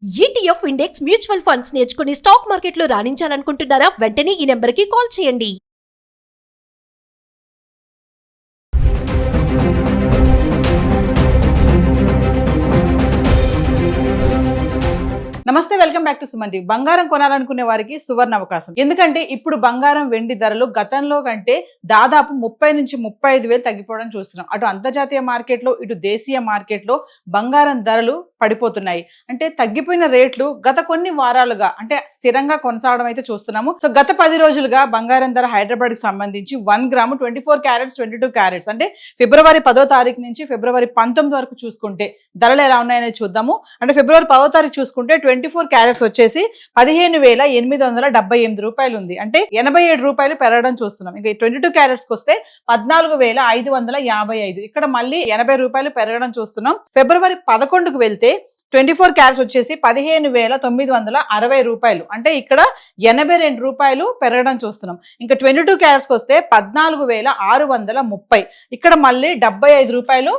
ETF index mutual funds నేర్చుకుని stock మార్కెట్లో రాణించాలనుకుంటున్నారా? వెంటనే ఈ నెంబర్కి కాల్ చేయండి. నమస్తే, welcome back to Suman TV. బంగారం కొనాలనుకునే వారికి సువర్ణ అవకాశం. ఎందుకంటే ఇప్పుడు బంగారం వెండి ధరలు గతంలో కంటే దాదాపు 30 నుంచి 35 వేలు తగ్గిపోవడం చూస్తున్నాం. అటు అంతర్జాతీయ మార్కెట్లో ఇటు దేశీయ మార్కెట్లో బంగారం ధరలు పడిపోతున్నాయి. అంటే తగ్గిపోయిన రేట్లు గత కొన్ని వారాలుగా అంటే స్థిరంగా కొనసాగడం అయితే చూస్తున్నాము. సో గత 10 రోజులుగా బంగారం ధర హైదరాబాద్ కి సంబంధించి 1 గ్రాము 24 క్యారెట్స్ 22 క్యారెట్స్ అంటే ఫిబ్రవరి 10వ తారీఖు నుంచి ఫిబ్రవరి 19 వరకు చూసుకుంటే ధరలు ఎలా ఉన్నాయనేది చూద్దాము. అంటే ఫిబ్రవరి 10వ తారీఖు చూసుకుంటే 24 క్యారెట్స్ వచ్చేసి 15,878 రూపాయలు ఉంది. అంటే 87 రూపాయలు పెరగడం చూస్తున్నాం. ఇంకా 22 క్యారెట్స్ వస్తే 14,555, ఇక్కడ మళ్ళీ 80 రూపాయలు పెరగడం చూస్తున్నాం. ఫిబ్రవరి 11కు వెళ్తే 24 క్యారెట్స్ వచ్చేసి 15,960 రూపాయలు, అంటే ఇక్కడ 82 రూపాయలు పెరగడం చూస్తున్నాం. ఇంకా 22 క్యారెట్స్ వస్తే 14,630, ఇక్కడ మళ్ళీ 75 రూపాయలు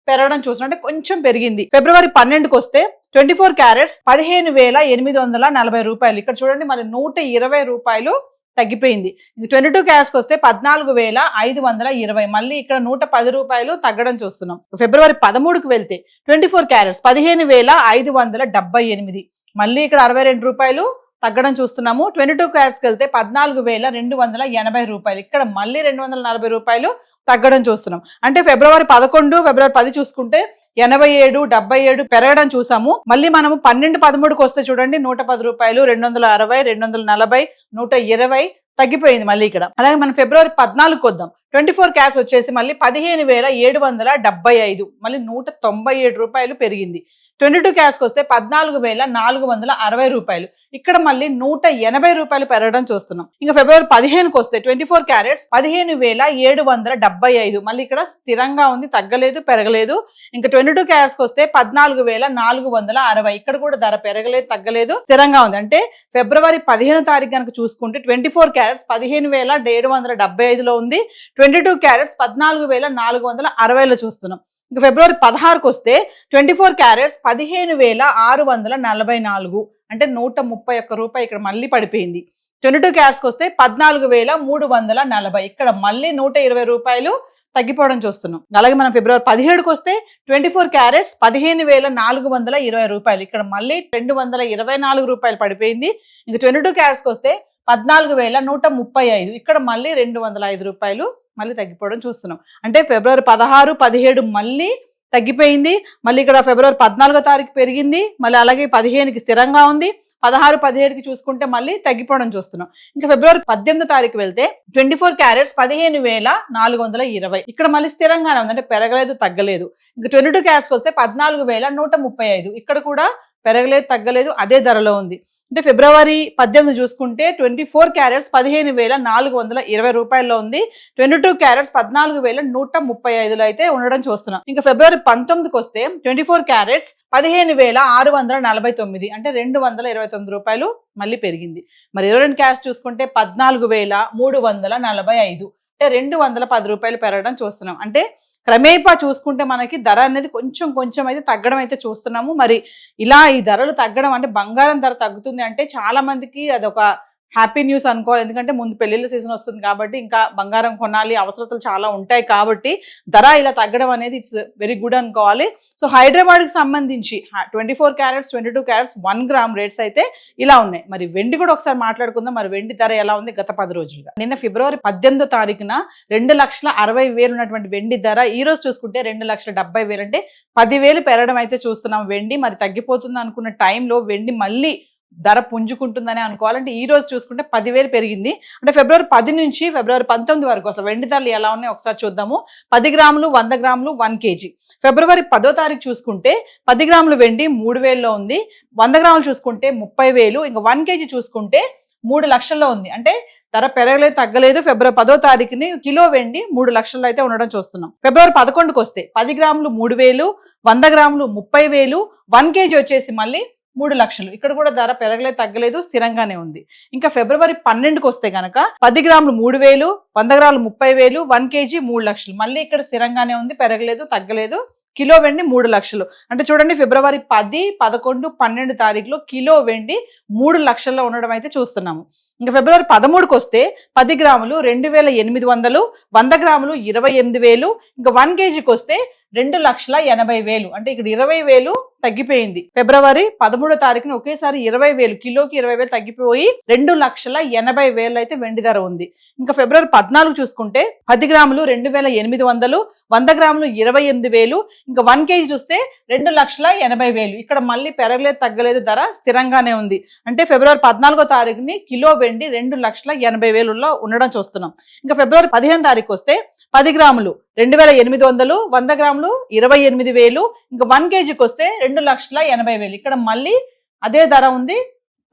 పెరగడం చూస్తున్నాం. అంటే కొంచెం పెరిగింది. ఫిబ్రవరి 12కు వస్తే 24 క్యారెట్స్ 15,840 రూపాయలు, ఇక్కడ చూడండి మరి 120 రూపాయలు తగ్గిపోయింది. 22 క్యారెట్స్కి వస్తే 14,520, మళ్ళీ ఇక్కడ 110 రూపాయలు తగ్గడం చూస్తున్నాం. ఫిబ్రవరి 13కు వెళ్తే 24 క్యారెట్స్ 15,578, మళ్ళీ ఇక్కడ 62 రూపాయలు తగ్గడం చూస్తున్నాము. 22 క్యారెట్స్కి వెళ్తే 14,280 రూపాయలు, ఇక్కడ మళ్ళీ 240 రూపాయలు తగ్గడం చూస్తున్నాం. అంటే ఫిబ్రవరి 11 ఫిబ్రవరి 10 చూసుకుంటే 87 77 పెరగడం చూసాము. మళ్ళీ మనము 12 13కు వస్తే చూడండి 110 రూపాయలు 260 240 120 తగ్గిపోయింది మళ్ళీ ఇక్కడ. అలాగే మనం ఫిబ్రవరి 14కు వద్దాం. 24 క్యారెట్స్ వచ్చేసి మళ్ళీ 15,775, మళ్ళీ 197 రూపాయలు పెరిగింది. 22 క్యారెట్స్కి వస్తే 14,460 రూపాయలు, ఇక్కడ మళ్ళీ 180 రూపాయలు పెరగడం చూస్తున్నాం. ఇంకా ఫిబ్రవరి 15కు వస్తే 24 క్యారెట్స్ 15,775, మళ్ళీ ఇక్కడ స్థిరంగా ఉంది, తగ్గలేదు పెరగలేదు. ఇంకా 22 క్యారెట్స్కి వస్తే 14,460, ఇక్కడ కూడా ధర పెరగలేదు తగ్గలేదు, స్థిరంగా ఉంది. అంటే ఫిబ్రవరి 15వ తారీఖు కనుక చూసుకుంటే 24 క్యారెట్స్ 15,775లో ఉంది. 22 క్యారెట్స్ 14,460లో చూస్తున్నాం. ఇంకా ఫిబ్రవరి 16కు వస్తే 24 క్యారెట్స్ 15,644, అంటే 131 రూపాయి ఇక్కడ మళ్ళీ పడిపోయింది. 22 క్యారెట్స్కి వస్తే 14,340, ఇక్కడ మళ్ళీ 120 రూపాయలు తగ్గిపోవడం చూస్తున్నాం. అలాగే మనం ఫిబ్రవరి 17కు వస్తే 24 క్యారెట్స్ 15,420 రూపాయలు, ఇక్కడ మళ్ళీ 224 రూపాయలు పడిపోయింది. ఇంకా 22 క్యారెట్స్కి వస్తే 14,135, ఇక్కడ మళ్ళీ 205 రూపాయలు మళ్ళీ తగ్గిపోవడం చూస్తున్నాం. అంటే ఫిబ్రవరి 16 17 మళ్ళీ తగ్గిపోయింది. మళ్ళీ ఇక్కడ ఫిబ్రవరి 14వ తారీఖు పెరిగింది, మళ్ళీ అలాగే 15కి స్థిరంగా ఉంది. 16 17కి చూసుకుంటే మళ్ళీ తగ్గిపోవడం చూస్తున్నాం. ఇంకా ఫిబ్రవరి 18వ తారీఖు వెళ్తే 24 క్యారెట్స్ 15,420, ఇక్కడ మళ్ళీ స్థిరంగానే ఉంది, అంటే పెరగలేదు తగ్గలేదు. ఇంకా 22 క్యారెట్స్కి వస్తే 14,135, ఇక్కడ కూడా పెరగలేదు తగ్గలేదు, అదే ధరలో ఉంది. అంటే ఫిబ్రవరి 18 చూసుకుంటే 24 క్యారెట్స్ 15,420 రూపాయల్లో ఉంది. 22 క్యారెట్స్ 14,135లో అయితే ఉండడం చూస్తున్నాం. ఇంకా ఫిబ్రవరి 19కి వస్తే 24 క్యారెట్స్ 15,649, అంటే 229 రూపాయలు మళ్ళీ పెరిగింది. మరి 22 క్యారెట్స్ చూసుకుంటే 14,345, అంటే 210 రూపాయలు పెరగడం చూస్తున్నాం. అంటే క్రమేపా చూసుకుంటే మనకి ధర అనేది కొంచెం అయితే తగ్గడం అయితే చూస్తున్నాము. మరి ఇలా ఈ ధరలు తగ్గడం అంటే బంగారం ధర తగ్గుతుంది అంటే చాలా మందికి అదొక హ్యాపీ న్యూస్ అనుకోవాలి. ఎందుకంటే ముందు పెళ్లిళ్ళ సీజన్ వస్తుంది కాబట్టి ఇంకా బంగారం కొనాలి, అవసరతలు చాలా ఉంటాయి కాబట్టి ధర ఇలా తగ్గడం అనేది ఇట్స్ వెరీ గుడ్ అనుకోవాలి. సో హైదరాబాద్కి సంబంధించి 24 క్యారెట్స్ 22 క్యారెట్స్ 1 గ్రామ్ రేట్స్ అయితే ఇలా ఉన్నాయి. మరి వెండి కూడా ఒకసారి మాట్లాడుకుందాం. మరి వెండి ధర ఎలా ఉంది గత 10 రోజులుగా? నిన్న ఫిబ్రవరి 18వ తారీఖున 2,60,60,000 ఉన్నటువంటి వెండి ధర ఈ రోజు చూసుకుంటే 2,70,000, అంటే 10,000 పెరగడం అయితే చూస్తున్నాం వెండి. మరి తగ్గిపోతుంది అనుకున్న టైంలో వెండి మళ్ళీ ధర పుంజుకుంటుందని అనుకోవాలంటే ఈ రోజు చూసుకుంటే 10,000 పెరిగింది. అంటే ఫిబ్రవరి 10 నుంచి ఫిబ్రవరి 19 వరకు అసలు వెండి ధరలు ఎలా ఉన్నాయో ఒకసారి చూద్దాము. 10 గ్రాములు 100 గ్రాములు 1 కేజీ. ఫిబ్రవరి 10వ తారీఖు చూసుకుంటే 10 గ్రాములు వెండి 3,000లో ఉంది. 100 గ్రాములు చూసుకుంటే 30,000. ఇంకా 1 కేజీ చూసుకుంటే 3 లక్షల్లో ఉంది. అంటే ధర పెరగలేదు తగ్గలేదు. ఫిబ్రవరి 10వ తారీఖుని కిలో వెండి 3 లక్షల్లో అయితే ఉండడం చూస్తున్నాం. ఫిబ్రవరి 11కు వస్తే 10 గ్రాములు 3,000, 100 గ్రాములు 30,000, 1 కేజీ వచ్చేసి మళ్ళీ 3 లక్షలు, ఇక్కడ కూడా ధర పెరగలేదు తగ్గలేదు, స్థిరంగానే ఉంది. ఇంకా ఫిబ్రవరి 12కు వస్తే గనక 10 గ్రాములు 3,000, 100 గ్రాములు 30,000, 1 కేజీ 3 లక్షలు, మళ్ళీ ఇక్కడ స్థిరంగానే ఉంది, పెరగలేదు తగ్గలేదు, కిలో వెండి 3 లక్షలు. అంటే చూడండి ఫిబ్రవరి 10, 11, 12 తారీఖులో కిలో వెండి 3 లక్షల్లో ఉండడం అయితే చూస్తున్నాము. ఇంకా ఫిబ్రవరి 13కి వస్తే 10 గ్రాములు 2800, 100 గ్రాములు 28,000, ఇంకా 1 కేజీకి వస్తే 2,80,000. అంటే ఇక్కడ 20,000 తగ్గిపోయింది. ఫిబ్రవరి 13వ తారీఖున ఒకేసారి 20,000 కిలోకి 20,000 తగ్గిపోయి 2,80,000 అయితే వెండి ధర ఉంది. ఇంకా ఫిబ్రవరి 14 చూసుకుంటే 10 గ్రాములు 2,800, 100 గ్రాములు 28,000, ఇంకా 1 కేజీ చూస్తే 2,80,000. ఇక్కడ మళ్ళీ పెరగలేదు తగ్గలేదు, ధర స్థిరంగానే ఉంది. అంటే ఫిబ్రవరి 14వ తారీఖుని కిలో వెండి 2,80,000లో ఉండడం చూస్తున్నాం. ఇంకా ఫిబ్రవరి 15వ తారీఖు వస్తే 10 గ్రాములు 2,800, 100 గ్రాములు 28,000, ఇంకా 1 కేజీకి వస్తే 2,80,000. ఇక్కడ మళ్ళీ అదే ధర ఉంది,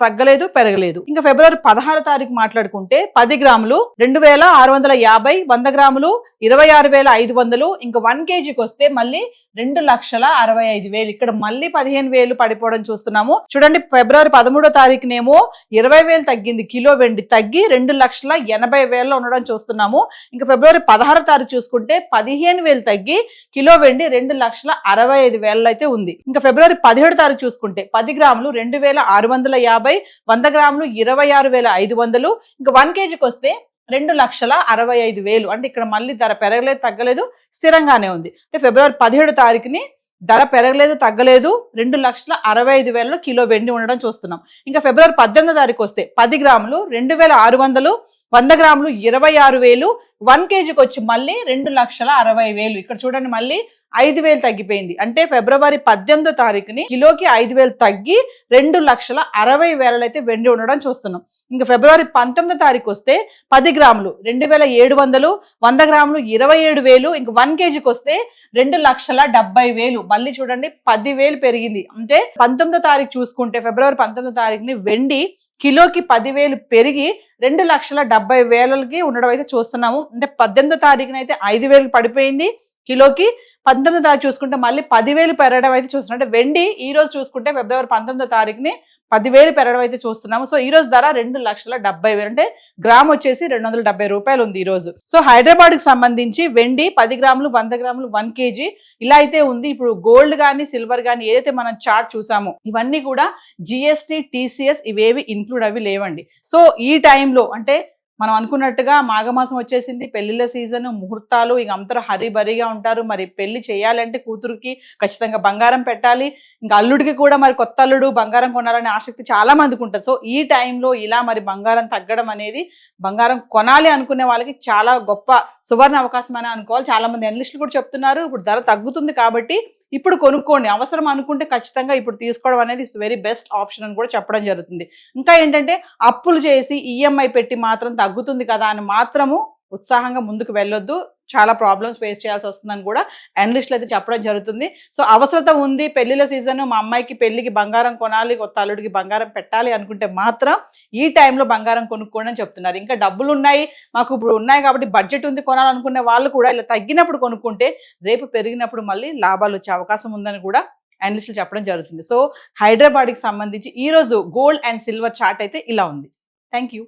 తగ్గలేదు పెరగలేదు. ఇంకా ఫిబ్రవరి 16వ తారీఖు మాట్లాడుకుంటే 10 గ్రాములు 2,650, 100 గ్రాములు 26,500, ఇంకా 1 కేజీకి వస్తే మళ్ళీ 2,65,000. ఇక్కడ మళ్ళీ 15,000 పడిపోవడం చూస్తున్నాము. చూడండి ఫిబ్రవరి 13వ తారీఖునేమో 20,000 తగ్గింది, కిలో వెండి తగ్గి 2,80,000లో ఉండడం చూస్తున్నాము. ఇంకా ఫిబ్రవరి 16వ తారీఖు చూసుకుంటే 15,000 తగ్గి కిలో వెండి 2,65,000 అయితే ఉంది. ఇంకా ఫిబ్రవరి 17వ తారీఖు చూసుకుంటే 10 గ్రాములు 2,650, 100 గ్రాములు 26,500, ఇంకా 1 కేజీకి వస్తే 2,65,000. అంటే ఇక్కడ మళ్ళీ ధర పెరగలేదు తగ్గలేదు, స్థిరంగానే ఉంది. అంటే ఫిబ్రవరి 17వ తారీఖుని ధర పెరగలేదు తగ్గలేదు, 2,65,000లో కిలో వెండి ఉండడం చూస్తున్నాం. ఇంకా ఫిబ్రవరి 18వ తారీఖు వస్తే 10 గ్రాములు 2,600, 100 గ్రాములు 26,000, 1 కేజీకి వచ్చి మళ్ళీ 2,60,000. ఇక్కడ చూడండి మళ్ళీ 5,000 తగ్గిపోయింది. అంటే ఫిబ్రవరి 18వ తారీఖుని కిలోకి 5,000 తగ్గి 2,60,000 అయితే వెండి ఉండడం చూస్తున్నాం. ఇంకా ఫిబ్రవరి 19వ తారీఖు వస్తే 10 గ్రాములు 2,700, 100 గ్రాములు 27,000, ఇంకా 1 కేజీకి వస్తే 2,70,000. మళ్ళీ చూడండి 10,000 పెరిగింది. అంటే 19వ తారీఖు చూసుకుంటే ఫిబ్రవరి 19వ తారీఖుని వెండి కిలోకి 10,000 పెరిగి 2,70,000కి ఉండడం అయితే చూస్తున్నాము. అంటే 18వ తారీఖున అయితే 5,000 పడిపోయింది కిలోకి. 19వ తారీఖు చూసుకుంటే మళ్ళీ 10,000 పెరగడం అయితే చూస్తున్నాం. అంటే వెండి ఈ రోజు చూసుకుంటే ఫిబ్రవరి 19వ తారీఖుని 10,000 పెరగడం అయితే చూస్తున్నాము. సో ఈ రోజు ధర 2,70,000, అంటే గ్రామ్ వచ్చేసి 270 రూపాయలు ఉంది ఈ రోజు. సో హైదరాబాద్ కి సంబంధించి వెండి 10 గ్రాములు 100 గ్రాములు 1 కేజీ ఇలా అయితే ఉంది. ఇప్పుడు గోల్డ్ గానీ సిల్వర్ గానీ ఏదైతే మనం చార్ట్ చూసామో ఇవన్నీ కూడా GST TCS ఇవేవి ఇంక్లూడ్ అవి లేవండి. సో ఈ టైంలో అంటే మనం అనుకున్నట్టుగా మాఘమాసం వచ్చేసింది, పెళ్లిళ్ళ సీజన్, ముహూర్తాలు, ఇక అందరూ హరిబరిగా ఉంటారు. మరి పెళ్లి చేయాలంటే కూతురుకి ఖచ్చితంగా బంగారం పెట్టాలి, ఇంకా అల్లుడికి కూడా మరి కొత్త అల్లుడు బంగారం కొనాలనే ఆసక్తి చాలా మందికి ఉంటుంది. సో ఈ టైంలో ఇలా మరి బంగారం తగ్గడం అనేది బంగారం కొనాలి అనుకునే వాళ్ళకి చాలా గొప్ప సువర్ణ అవకాశం అని అనుకోవాలి. చాలా మంది అనలిస్టులు కూడా చెప్తున్నారు ఇప్పుడు ధర తగ్గుతుంది కాబట్టి ఇప్పుడు కొనుక్కోండి, అవసరం అనుకుంటే ఖచ్చితంగా ఇప్పుడు తీసుకోవడం అనేది ఇట్స్ వెరీ బెస్ట్ ఆప్షన్ అని కూడా చెప్పడం జరుగుతుంది. ఇంకా ఏంటంటే అప్పులు చేసి EMI పెట్టి మాత్రం తగ్గుతుంది కదా అని మాత్రము ఉత్సాహంగా ముందుకు వెళ్ళొద్దు, చాలా ప్రాబ్లమ్స్ ఫేస్ చేయాల్సి వస్తుందని కూడా అనలిస్టులు అయితే చెప్పడం జరుగుతుంది. సో అవసరత ఉంది, పెళ్లిళ్ళ సీజన్, మా అమ్మాయికి పెళ్లికి బంగారం కొనాలి, కొత్త అల్లుడికి బంగారం పెట్టాలి అనుకుంటే మాత్రం ఈ టైంలో బంగారం కొనుక్కోండి అని చెప్తున్నారు. ఇంకా డబ్బులు ఉన్నాయి, మాకు ఇప్పుడు ఉన్నాయి కాబట్టి బడ్జెట్ ఉంది కొనాలనుకునే వాళ్ళు కూడా ఇలా తగ్గినప్పుడు కొనుక్కుంటే రేపు పెరిగినప్పుడు మళ్ళీ లాభాలు వచ్చే అవకాశం ఉందని కూడా అనలిస్టులు చెప్పడం జరుగుతుంది. సో హైదరాబాద్కి సంబంధించి ఈ రోజు గోల్డ్ అండ్ సిల్వర్ చార్ట్ అయితే ఇలా ఉంది. Thank you.